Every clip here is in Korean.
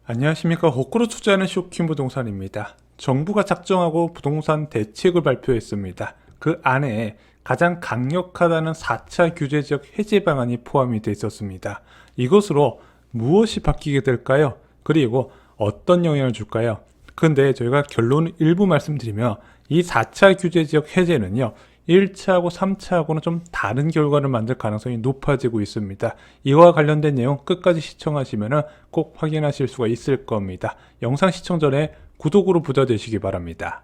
안녕하십니까. 거꾸로 투자하는 쇼킹 부동산입니다. 정부가 작정하고 부동산 대책을 발표했습니다. 그 안에 가장 강력하다는 4차 규제지역 해제 방안이 포함이 되어 있었습니다. 이것으로 무엇이 바뀌게 될까요? 그리고 어떤 영향을 줄까요? 근데 저희가 결론을 일부 말씀드리면 이 4차 규제지역 해제는요, 1차하고 3차하고는 좀 다른 결과를 만들 가능성이 높아지고 있습니다. 이와 관련된 내용 끝까지 시청하시면 꼭 확인하실 수가 있을 겁니다. 영상 시청 전에 구독으로 부자 되시기 바랍니다.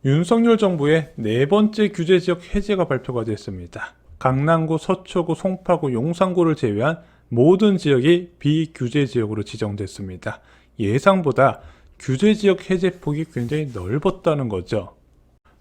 윤석열 정부의 네 번째 규제지역 해제가 발표가 됐습니다. 강남구, 서초구, 송파구, 용산구를 제외한 모든 지역이 비규제지역으로 지정됐습니다. 예상보다 규제지역 해제 폭이 굉장히 넓었다는 거죠.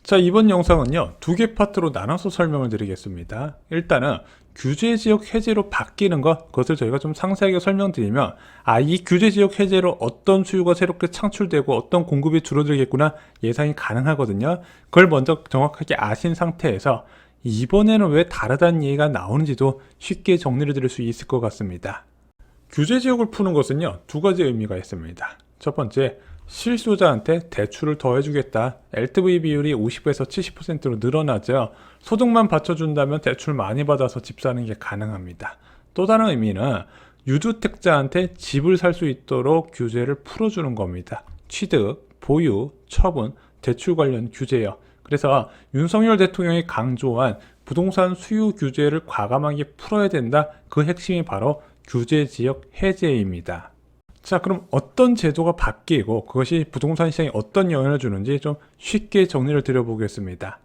자, 이번 영상은요, 두 개 파트로 나눠서 설명을 드리겠습니다. 일단은 규제지역 해제로 바뀌는 것, 그것을 저희가 좀 상세하게 설명드리면, 이 규제지역 해제로 어떤 수요가 새롭게 창출되고 어떤 공급이 줄어들겠구나 예상이 가능하거든요. 그걸 먼저 정확하게 아신 상태에서 이번에는 왜 다르다는 얘기가 나오는지도 쉽게 정리를 드릴 수 있을 것 같습니다. 규제지역을 푸는 것은요, 두 가지 의미가 있습니다. 첫 번째, 실수요자한테 대출을 더 해주겠다. LTV 비율이 50에서 70%로 늘어나죠. 소득만 받쳐준다면 대출 많이 받아서 집 사는 게 가능합니다. 또 다른 의미는 유주택자한테 집을 살 수 있도록 규제를 풀어주는 겁니다. 취득, 보유, 처분, 대출 관련 규제요. 그래서 윤석열 대통령이 강조한 부동산 수요 규제를 과감하게 풀어야 된다. 그 핵심이 바로 규제지역 해제입니다. 자, 그럼 어떤 제도가 바뀌고 그것이 부동산 시장에 어떤 영향을 주는지 좀 쉽게 정리를 드려보겠습니다.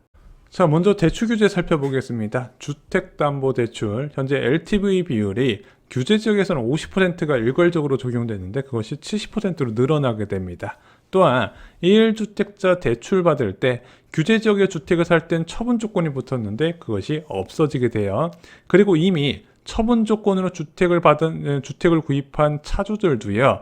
자, 먼저 대출 규제 살펴보겠습니다. 주택담보대출, 현재 LTV 비율이 규제지역에서는 50%가 일괄적으로 적용되는데 그것이 70%로 늘어나게 됩니다. 또한 1주택자 대출 받을 때 규제지역의 주택을 살 땐 처분 조건이 붙었는데 그것이 없어지게 돼요. 그리고 이미 처분 조건으로 주택을 구입한 차주들도요,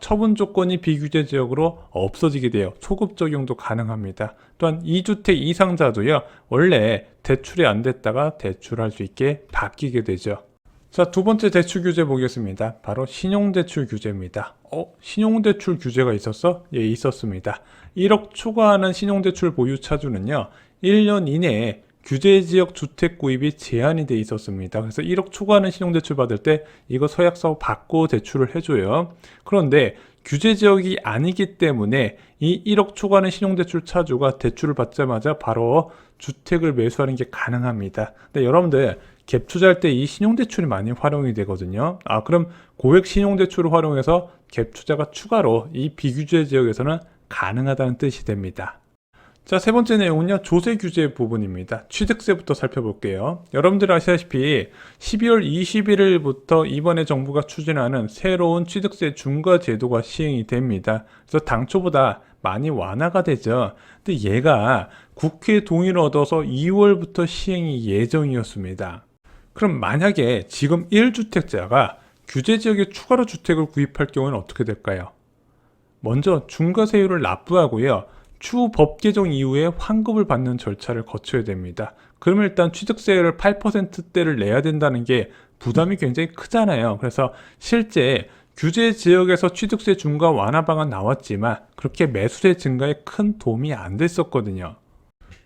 처분 조건이 비규제 지역으로 없어지게 돼요. 소급 적용도 가능합니다. 또한 2주택 이상자도요, 원래 대출이 안 됐다가 대출할 수 있게 바뀌게 되죠. 자, 두 번째 대출 규제 보겠습니다. 바로 신용대출 규제입니다. 신용대출 규제가 있었어? 예, 있었습니다. 1억 초과하는 신용대출 보유 차주는요, 1년 이내에 규제지역 주택 구입이 제한이 돼 있었습니다. 그래서 1억 초과하는 신용대출 받을 때 이거 서약서 받고 대출을 해줘요. 그런데 규제지역이 아니기 때문에 이 1억 초과하는 신용대출 차주가 대출을 받자마자 바로 주택을 매수하는 게 가능합니다. 근데 여러분들 갭 투자할 때 이 신용대출이 많이 활용이 되거든요. 그럼 고액 신용대출을 활용해서 갭 투자가 추가로 이 비규제 지역에서는 가능하다는 뜻이 됩니다. 자, 세 번째 내용은요, 조세 규제 부분입니다. 취득세부터 살펴볼게요. 여러분들 아시다시피 12월 21일부터 이번에 정부가 추진하는 새로운 취득세 중과 제도가 시행이 됩니다. 그래서 당초보다 많이 완화가 되죠. 근데 얘가 국회 동의를 얻어서 2월부터 시행이 예정이었습니다. 그럼 만약에 지금 1주택자가 규제지역에 추가로 주택을 구입할 경우는 어떻게 될까요? 먼저 중과세율을 납부하고요, 추후 법 개정 이후에 환급을 받는 절차를 거쳐야 됩니다. 그러면 일단 취득세를 8%대를 내야 된다는 게 부담이 굉장히 크잖아요. 그래서 실제 규제 지역에서 취득세 중과 완화 방안 나왔지만 그렇게 매수세 증가에 큰 도움이 안 됐었거든요.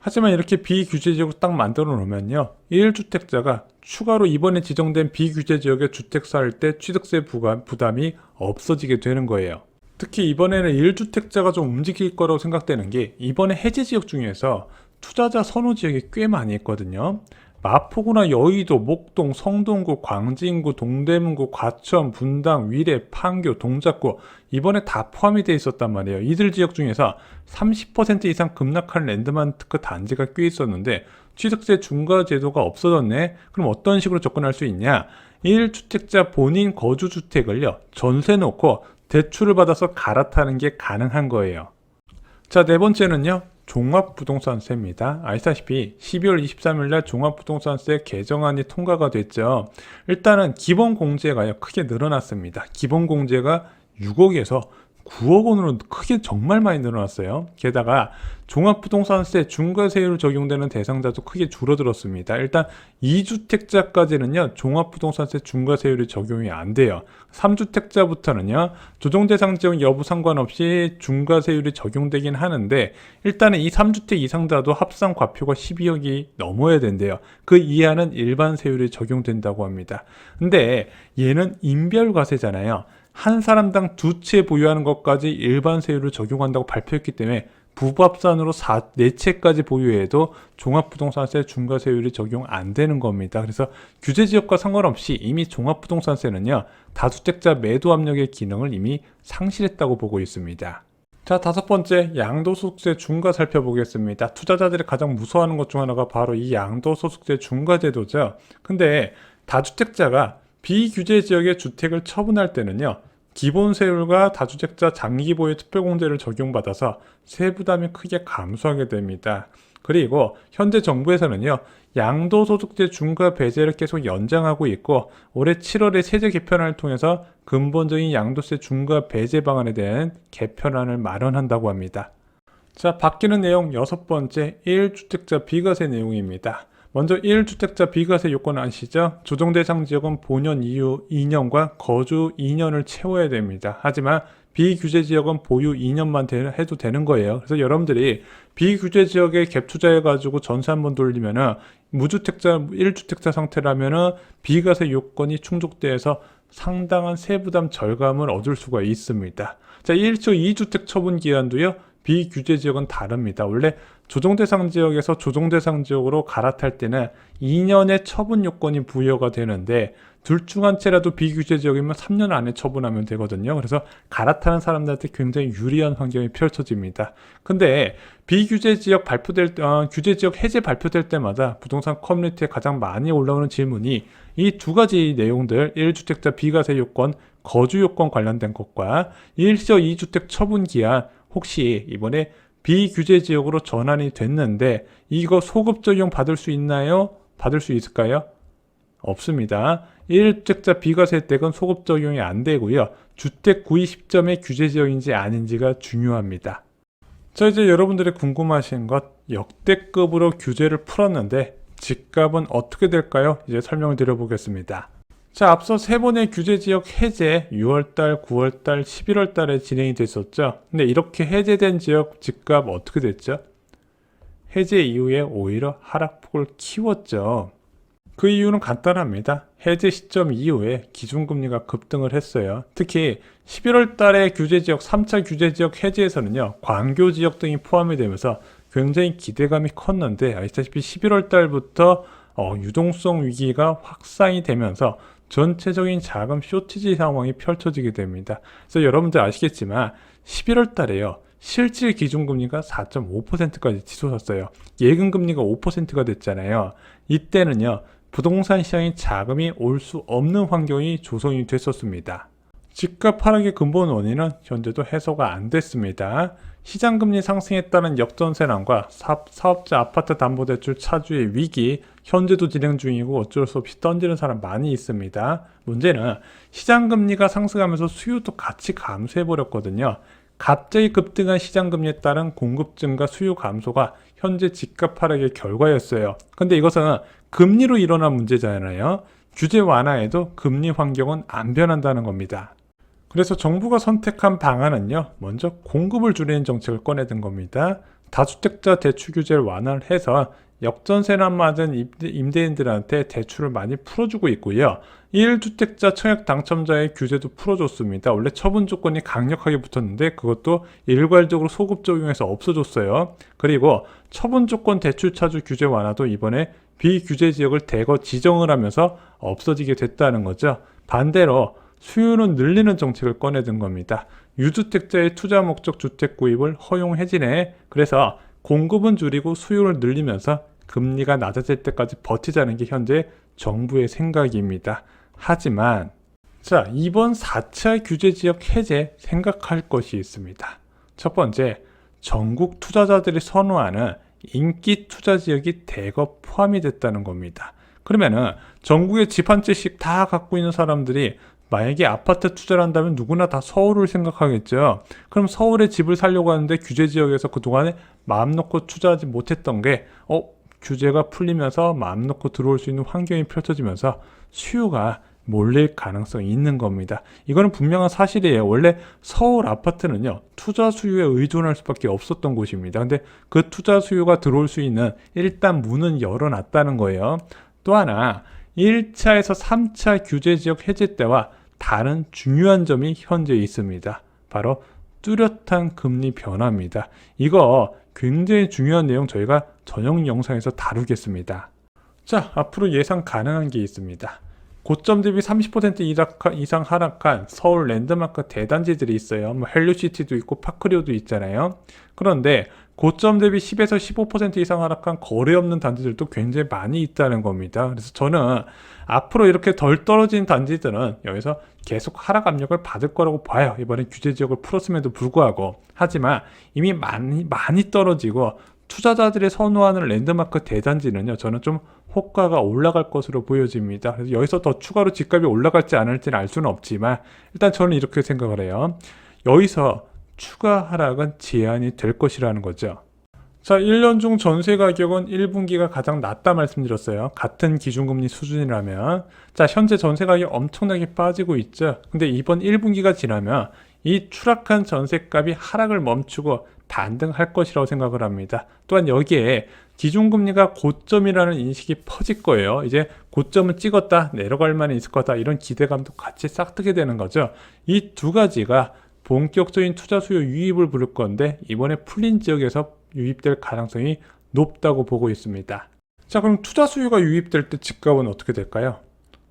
하지만 이렇게 비규제 지역을 딱 만들어 놓으면요, 1주택자가 추가로 이번에 지정된 비규제 지역에 주택 살 때 취득세 부담이 없어지게 되는 거예요. 특히 이번에는 1주택자가 좀 움직일 거라고 생각되는 게 이번에 해제 지역 중에서 투자자 선호 지역이 꽤 많이 있거든요. 마포구나 여의도, 목동, 성동구, 광진구, 동대문구, 과천, 분당, 위례, 판교, 동작구 이번에 다 포함이 되어 있었단 말이에요. 이들 지역 중에서 30% 이상 급락한 랜드마크 단지가 꽤 있었는데 취득세 중과 제도가 없어졌네. 그럼 어떤 식으로 접근할 수 있냐? 1주택자 본인 거주주택을요, 전세 놓고 대출을 받아서 갈아타는 게 가능한 거예요. 자, 네 번째는요, 종합부동산세입니다. 아시다시피 12월 23일 날 종합부동산세 개정안이 통과가 됐죠. 일단은 기본공제가요, 크게 늘어났습니다. 기본공제가 6억에서 9억 원으로 크게 정말 많이 늘어났어요. 게다가 종합부동산세 중과세율 적용되는 대상자도 크게 줄어들었습니다. 일단 2주택자까지는요 종합부동산세 중과세율이 적용이 안 돼요. 3주택자부터는요 조정대상 지역 여부 상관없이 중과세율이 적용되긴 하는데, 일단은 이 3주택 이상자도 합산 과표가 12억이 넘어야 된대요. 그 이하는 일반 세율이 적용된다고 합니다. 근데 얘는 인별과세잖아요. 한 사람당 두 채 보유하는 것까지 일반 세율을 적용한다고 발표했기 때문에 부부합산으로 4채까지 보유해도 종합부동산세 중과세율이 적용 안 되는 겁니다. 그래서 규제지역과 상관없이 이미 종합부동산세는요 다주택자 매도 압력의 기능을 이미 상실했다고 보고 있습니다. 자, 다섯 번째, 양도소득세 중과 살펴보겠습니다. 투자자들이 가장 무서워하는 것 중 하나가 바로 이 양도소득세 중과제도죠. 근데 다주택자가 비규제 지역의 주택을 처분할 때는요 기본세율과 다주택자 장기보유 특별공제를 적용받아서 세부담이 크게 감소하게 됩니다. 그리고 현재 정부에서는요 양도소득세 중과 배제를 계속 연장하고 있고, 올해 7월에 세제 개편안을 통해서 근본적인 양도세 중과 배제 방안에 대한 개편안을 마련한다고 합니다. 자, 바뀌는 내용 여섯 번째, 1주택자 비과세 내용입니다. 먼저 1주택자 비과세 요건 아시죠? 조정대상 지역은 본연 이후 2년과 거주 2년을 채워야 됩니다. 하지만 비규제 지역은 보유 2년만 해도 되는 거예요. 그래서 여러분들이 비규제 지역에 갭 투자해가지고 전세 한번 돌리면은 무주택자 1주택자 상태라면은 비과세 요건이 충족돼서 상당한 세부담 절감을 얻을 수가 있습니다. 자, 1조 2주택 처분 기한도요 비규제 지역은 다릅니다. 원래 조정대상 지역에서 조정대상 지역으로 갈아탈 때는 2년의 처분 요건이 부여가 되는데, 둘 중 한 채라도 비규제 지역이면 3년 안에 처분하면 되거든요. 그래서 갈아타는 사람들한테 굉장히 유리한 환경이 펼쳐집니다. 근데 비규제 지역 규제 지역 해제 발표될 때마다 부동산 커뮤니티에 가장 많이 올라오는 질문이 이 두 가지 내용들, 1주택자 비과세 요건, 거주 요건 관련된 것과 1조 2주택 처분 기한, 혹시 이번에 비규제 지역으로 전환이 됐는데 이거 소급 적용 받을 수 있나요? 받을 수 있을까요? 없습니다. 1주택자 비과세 혜택은 소급 적용이 안 되고요. 주택 구입 시점의 규제 지역인지 아닌지가 중요합니다. 자, 이제 여러분들이 궁금하신 것, 역대급으로 규제를 풀었는데 집값은 어떻게 될까요? 이제 설명을 드려보겠습니다. 자, 앞서 세 번의 규제지역 해제 6월달, 9월달, 11월달에 진행이 됐었죠. 근데 이렇게 해제된 지역 집값 어떻게 됐죠? 해제 이후에 오히려 하락폭을 키웠죠. 그 이유는 간단합니다. 해제 시점 이후에 기준금리가 급등을 했어요. 특히 11월달에 규제지역 3차 규제지역 해제에서는요 광교지역 등이 포함이 되면서 굉장히 기대감이 컸는데, 아시다시피 11월달부터 유동성 위기가 확산이 되면서 전체적인 자금 쇼티지 상황이 펼쳐지게 됩니다. 그래서 여러분들 아시겠지만 11월 달에요. 실질 기준금리가 4.5%까지 치솟았어요. 예금금리가 5%가 됐잖아요. 이때는요. 부동산 시장에 자금이 올 수 없는 환경이 조성이 됐었습니다. 집값 하락의 근본 원인은 현재도 해소가 안 됐습니다. 시장금리 상승에 따른 역전세난과 사업자 아파트담보대출 차주의 위기, 현재도 진행 중이고 어쩔 수 없이 던지는 사람 많이 있습니다. 문제는 시장금리가 상승하면서 수요도 같이 감소해버렸거든요. 갑자기 급등한 시장금리에 따른 공급 증가, 수요 감소가 현재 집값 하락의 결과였어요. 근데 이것은 금리로 일어난 문제잖아요. 규제 완화에도 금리 환경은 안 변한다는 겁니다. 그래서 정부가 선택한 방안은요, 먼저 공급을 줄이는 정책을 꺼내든 겁니다. 다주택자 대출 규제를 완화를 해서 역전세난 맞은 임대인들한테 대출을 많이 풀어주고 있고요. 1주택자 청약 당첨자의 규제도 풀어줬습니다. 원래 처분 조건이 강력하게 붙었는데 그것도 일괄적으로 소급 적용해서 없어졌어요. 그리고 처분 조건 대출 차주 규제 완화도 이번에 비규제 지역을 대거 지정을 하면서 없어지게 됐다는 거죠. 반대로 수요는 늘리는 정책을 꺼내든 겁니다. 유주택자의 투자 목적 주택 구입을 허용해지네. 그래서 공급은 줄이고 수요를 늘리면서 금리가 낮아질 때까지 버티자는 게 현재 정부의 생각입니다. 하지만 자, 이번 4차 규제지역 해제 생각할 것이 있습니다. 첫 번째, 전국 투자자들이 선호하는 인기 투자 지역이 대거 포함이 됐다는 겁니다. 그러면은 전국에 집 한 채씩 다 갖고 있는 사람들이 만약에 아파트 투자를 한다면 누구나 다 서울을 생각하겠죠. 그럼 서울에 집을 사려고 하는데 규제 지역에서 그동안에 마음 놓고 투자하지 못했던 게 규제가 풀리면서 마음 놓고 들어올 수 있는 환경이 펼쳐지면서 수요가 몰릴 가능성이 있는 겁니다. 이거는 분명한 사실이에요. 원래 서울 아파트는요, 투자 수요에 의존할 수밖에 없었던 곳입니다. 근데 그 투자 수요가 들어올 수 있는 일단 문은 열어놨다는 거예요. 또 하나, 1차에서 3차 규제 지역 해제 때와 다른 중요한 점이 현재 있습니다. 바로 뚜렷한 금리 변화입니다. 이거 굉장히 중요한 내용 저희가 전용 영상에서 다루겠습니다. 자, 앞으로 예상 가능한 게 있습니다. 고점 대비 30% 이상 하락한 서울 랜드마크 대단지들이 있어요. 뭐 헬류시티도 있고 파크리오도 있잖아요. 그런데 고점 대비 10에서 15% 이상 하락한 거래 없는 단지들도 굉장히 많이 있다는 겁니다. 그래서 저는 앞으로 이렇게 덜 떨어진 단지들은 여기서 계속 하락 압력을 받을 거라고 봐요. 이번에 규제 지역을 풀었음에도 불구하고. 하지만 이미 많이 떨어지고 투자자들이 선호하는 랜드마크 대단지는요, 저는 좀 호가가 올라갈 것으로 보여집니다. 그래서 여기서 더 추가로 집값이 올라갈지 안 할지는 알 수는 없지만 일단 저는 이렇게 생각을 해요. 여기서 추가 하락은 제한이 될 것이라는 거죠. 자, 1년 중 전세 가격은 1분기가 가장 낮다 말씀드렸어요. 같은 기준금리 수준이라면. 자, 현재 전세 가격 엄청나게 빠지고 있죠. 근데 이번 1분기가 지나면 이 추락한 전세값이 하락을 멈추고 반등할 것이라고 생각을 합니다. 또한 여기에 기준금리가 고점이라는 인식이 퍼질 거예요. 이제 고점을 찍었다, 내려갈 만이 있을 거다, 이런 기대감도 같이 싹트게 되는 거죠. 이 두 가지가 본격적인 투자 수요 유입을 부를 건데 이번에 풀린 지역에서 유입될 가능성이 높다고 보고 있습니다. 자, 그럼 투자 수요가 유입될 때 집값은 어떻게 될까요?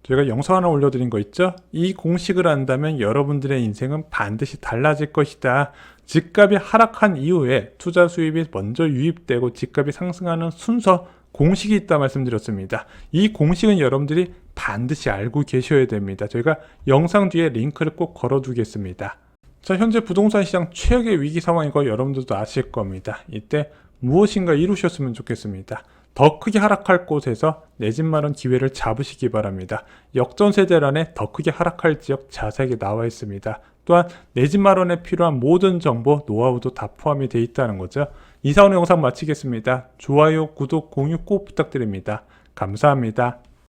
저희가 영상 하나 올려드린 거 있죠? 이 공식을 안다면 여러분들의 인생은 반드시 달라질 것이다. 집값이 하락한 이후에 투자 수입이 먼저 유입되고 집값이 상승하는 순서 공식이 있다 말씀드렸습니다. 이 공식은 여러분들이 반드시 알고 계셔야 됩니다. 저희가 영상 뒤에 링크를 꼭 걸어두겠습니다. 자, 현재 부동산 시장 최악의 위기 상황인 거 여러분들도 아실 겁니다. 이때 무엇인가 이루셨으면 좋겠습니다. 더 크게 하락할 곳에서 내 집 마련 기회를 잡으시기 바랍니다. 역전세 대란에 더 크게 하락할 지역 자세하게 나와 있습니다. 또한 내 집 마련에 필요한 모든 정보, 노하우도 다 포함이 되어 있다는 거죠. 이상 오늘 영상 마치겠습니다. 좋아요, 구독, 공유 꼭 부탁드립니다. 감사합니다.